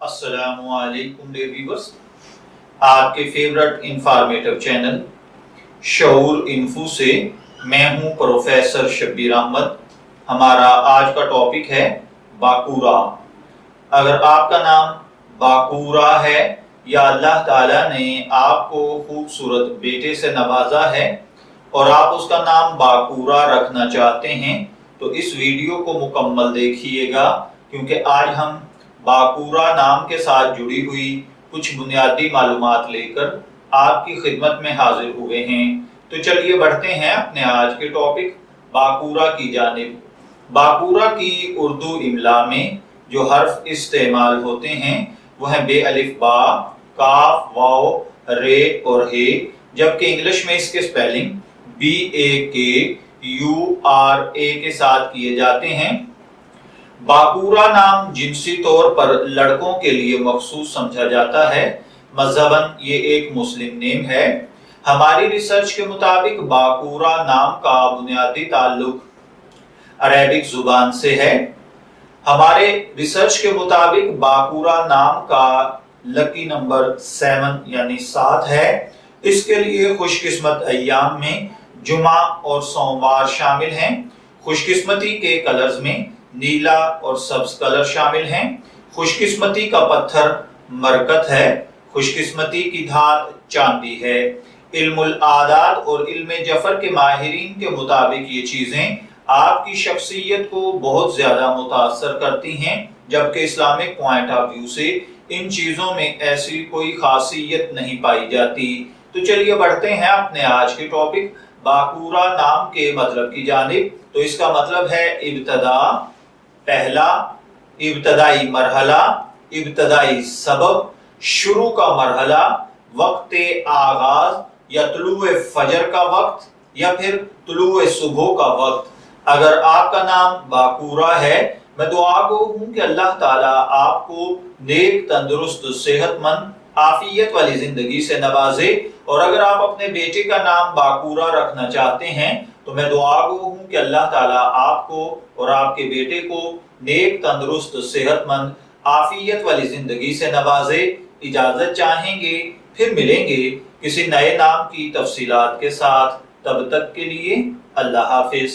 अस्सलामु अलैकुम dear viewers, आपके फेवरेट इंफॉर्मेटिव चैनल शऊर इन्फो से मैं हूं प्रोफेसर शब्बीर अहमद। हमारा आज का टॉपिक है बाकूरा। अगर आपका नाम बाकूरा है या अल्लाह ताला ने आपको खूबसूरत बेटे से नवाजा है और आप उसका नाम बाकूरा रखना चाहते हैं तो इस वीडियो को मुकम्मल देखिएगा, क्योंकि आज हम बाकूरा नाम के साथ जुड़ी हुई कुछ बुनियादी मालूमात लेकर आपकी खिदमत में हाजिर हुए हैं। तो चलिए बढ़ते हैं अपने आज के टॉपिक बाकूरा की जानिब। बाकूरा की उर्दू इमला में जो हर्फ इस्तेमाल होते हैं वो हैं बे अलिफ बा, काफ, वाव, रे और हे, जबकि इंग्लिश में इसके स्पेलिंग BAKURA के साथ किए जाते हैं। बाकूरा नाम जिनसी तौर पर लड़कों के लिए मखसूस समझा जाता है। मज़हबन ये एक मुस्लिम नेम है। हमारी रिसर्च के मुताबिक बाकूरा नाम का बुनियादी ताल्लुक अरेबिक जुबान से है। हमारे रिसर्च के मुताबिक बाकूरा नाम का लकी नंबर 7 यानी 7 है। इसके लिए खुशकिस्मत अय्याम में जुमा और सोमवार शामिल हैं। खुशकिस्मती के कलर्स में नीला और सब्ज कलर शामिल हैं। खुशकिस्मती का पत्थर मरकत है। खुशकिस्मती की धात चांदी है। इल्मुल आदात और इल्मे जफर के माहिरीन के मुताबिक ये चीजें आपकी शख्सियत को बहुत ज्यादा मुतासर करती हैं, जबकि इस्लामिक पॉइंट ऑफ व्यू से इन चीजों में ऐसी कोई खासियत नहीं पाई जाती। तो चलिए बढ़ते हैं अपने आज के टॉपिक बाकूरा नाम के मतलब की जानिब। तो इसका मतलब है इब्तदा, पहला, इब्तदाई मरहला, इब्तदाई सबब, शुरू का मरहला, वक्त आगाज या तुलुए फजर का वक्त या फिर तुलुए सुबह का वक्त। अगर आपका नाम बाकूरा है, मैं दुआ गो हूं कि अल्लाह ताला आपको नेक, तंदुरुस्त, सेहतमंद, आफियत वाली जिंदगी से नवाजे। और अगर आप अपने बेटे का नाम बाकूरा रखना चाहते हैं तो मैं दुआ गो हूं कि अल्लाह ताला आपको और आपके बेटे को नेक, तंदुरुस्त, सेहतमंद, आफियत वाली जिंदगी से नवाजे। इजाजत चाहेंगे, फिर मिलेंगे किसी नए नाम की तफसीलात के साथ। तब तक के लिए अल्लाह हाफिज।